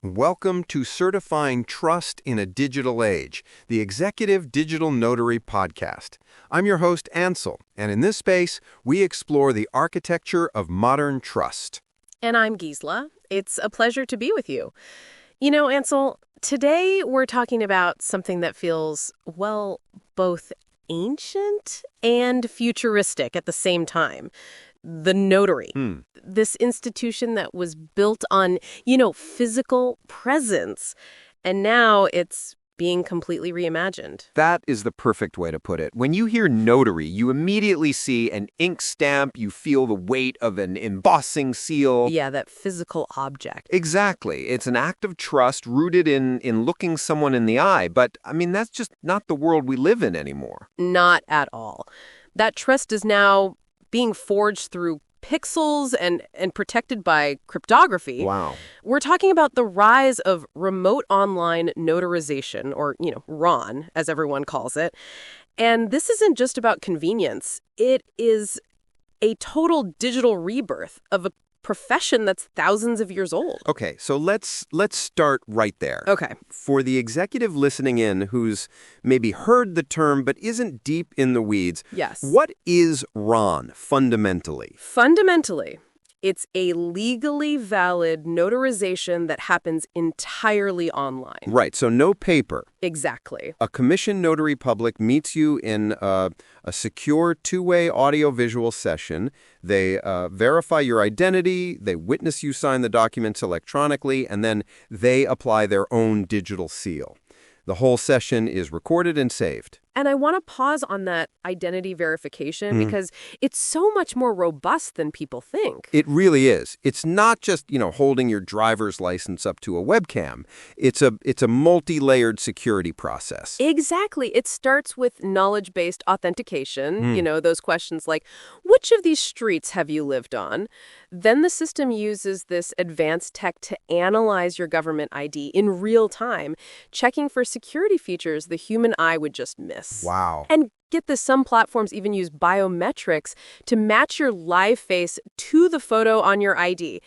Welcome to Certifying Trust in a Digital Age, the Executive Digital Notary Podcast. I'm your host, Ansel, and in this space, we explore the architecture of modern trust. And I'm Gisela. It's a pleasure to be with you. You know, Ansel, today we're talking about something that feels, well, both ancient and futuristic at the same time. The notary. This institution that was built on, physical presence. And now it's being completely reimagined. That is the perfect way to put it. When you hear notary, you immediately see an ink stamp, you feel the weight of an embossing seal. Yeah, that physical object. Exactly. It's an act of trust rooted in looking someone in the eye. But, that's just not the world we live in anymore. Not at all. That trust is now being forged through pixels and protected by cryptography. Wow. We're talking about the rise of remote online notarization, or, RON, as everyone calls it. And this isn't just about convenience. It is a total digital rebirth of a profession that's thousands of years old. Okay, so let's start right there. Okay. For the executive listening in who's maybe heard the term but isn't deep in the weeds, Yes. What is RON fundamentally? Fundamentally, it's a legally valid notarization that happens entirely online. Right, so no paper. Exactly. A commissioned notary public meets you in a secure two-way audio-visual session. They verify your identity, they witness you sign the documents electronically, and then they apply their own digital seal. The whole session is recorded and saved. And I want to pause on that identity verification because it's so much more robust than people think. It really is. It's not just, holding your driver's license up to a webcam. It's a multi-layered security process. Exactly. It starts with knowledge-based authentication, those questions like, which of these streets have you lived on? Then the system uses this advanced tech to analyze your government ID in real time, checking for security features the human eye would just miss. Wow. And get this, some platforms even use biometrics to match your live face to the photo on your ID.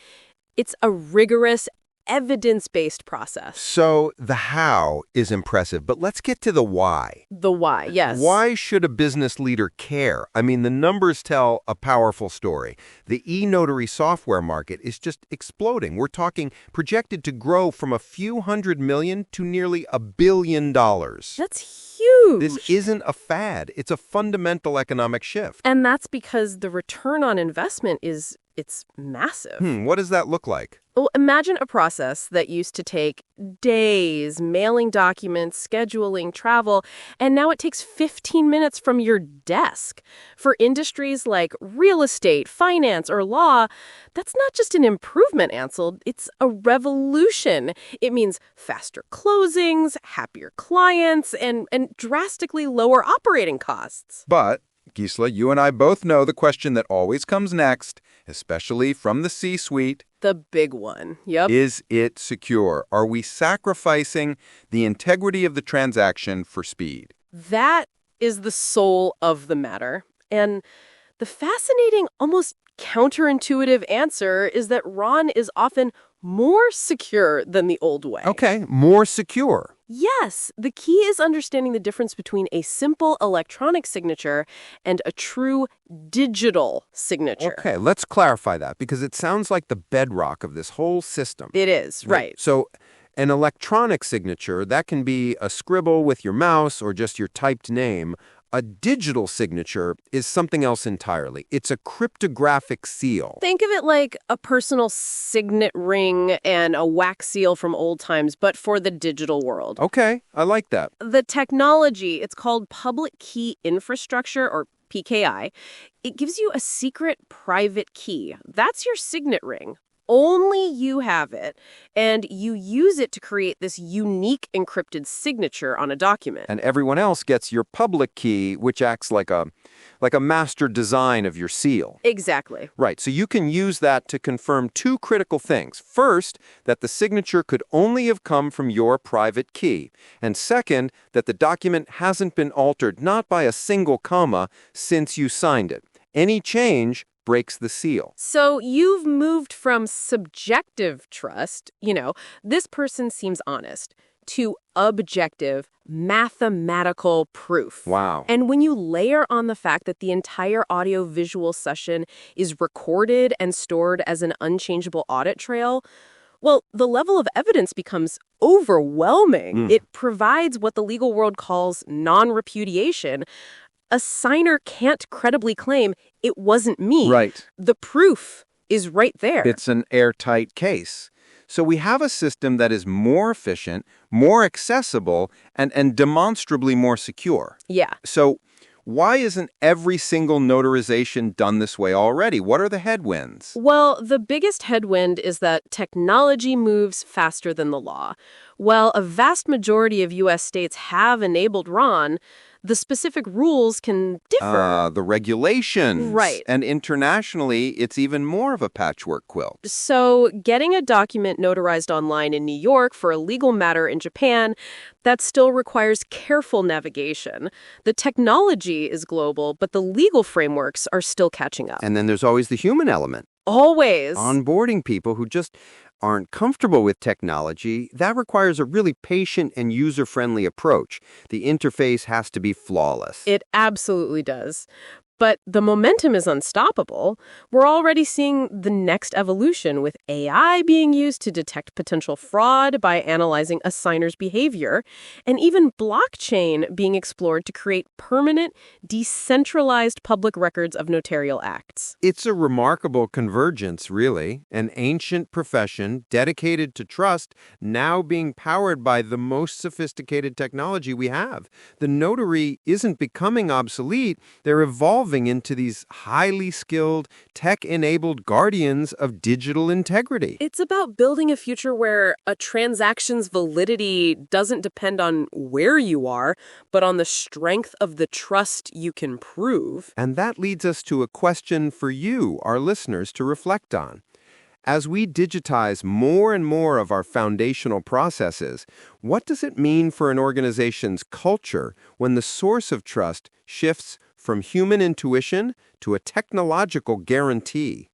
It's a rigorous, evidence-based process. So the how is impressive, but let's get to the why. The why, yes. Why should a business leader care? The numbers tell a powerful story. The e-notary software market is just exploding. We're talking projected to grow from a few $100 million to nearly $1 billion. That's huge. This isn't a fad. It's a fundamental economic shift. And that's because the return on investment it's massive. What does that look like? Well, imagine a process that used to take days, mailing documents, scheduling, travel, and now it takes 15 minutes from your desk. For industries like real estate, finance, or law, that's not just an improvement, Ansel. It's a revolution. It means faster closings, happier clients, and drastically lower operating costs. But, Gisela, you and I both know the question that always comes next, especially from the C-suite. The big one. Yep. Is it secure? Are we sacrificing the integrity of the transaction for speed? That is the soul of the matter. And the fascinating, almost counterintuitive answer is that RON is often more secure than the old way. Okay, more secure. Yes, the key is understanding the difference between a simple electronic signature and a true digital signature. Okay, let's clarify that because it sounds like the bedrock of this whole system. It is, right. So an electronic signature, that can be a scribble with your mouse or just your typed name. A digital signature is something else entirely. It's a cryptographic seal. Think of it like a personal signet ring and a wax seal from old times, but for the digital world. Okay, I like that. The technology, it's called public key infrastructure, or PKI. It gives you a secret private key. That's your signet ring. Only you have it, and you use it to create this unique encrypted signature on a document. And everyone else gets your public key, which acts like a master design of your seal. Exactly. Right, so you can use that to confirm two critical things. First, that the signature could only have come from your private key. And second, that the document hasn't been altered, not by a single comma, since you signed it. Any change breaks the seal. So you've moved from subjective trust, this person seems honest, to objective, mathematical proof. Wow. And when you layer on the fact that the entire audio-visual session is recorded and stored as an unchangeable audit trail, well, the level of evidence becomes overwhelming. It provides what the legal world calls non-repudiation. A signer can't credibly claim it wasn't me. Right. The proof is right there. It's an airtight case. So we have a system that is more efficient, more accessible, and demonstrably more secure. Yeah. So why isn't every single notarization done this way already? What are the headwinds? Well, the biggest headwind is that technology moves faster than the law. While a vast majority of U.S. states have enabled RON, the specific rules can differ. The regulations. Right. And internationally, it's even more of a patchwork quilt. So getting a document notarized online in New York for a legal matter in Japan, that still requires careful navigation. The technology is global, but the legal frameworks are still catching up. And then there's always the human element. Always. Onboarding people who just aren't comfortable with technology, that requires a really patient and user-friendly approach. The interface has to be flawless. It absolutely does. But the momentum is unstoppable. We're already seeing the next evolution, with AI being used to detect potential fraud by analyzing a signer's behavior, and even blockchain being explored to create permanent, decentralized public records of notarial acts. It's a remarkable convergence, really. An ancient profession dedicated to trust now being powered by the most sophisticated technology we have. The notary isn't becoming obsolete, they're evolving into these highly skilled, tech-enabled guardians of digital integrity. It's about building a future where a transaction's validity doesn't depend on where you are, but on the strength of the trust you can prove. And that leads us to a question for you, our listeners, to reflect on. As we digitize more and more of our foundational processes, what does it mean for an organization's culture when the source of trust shifts from human intuition to a technological guarantee?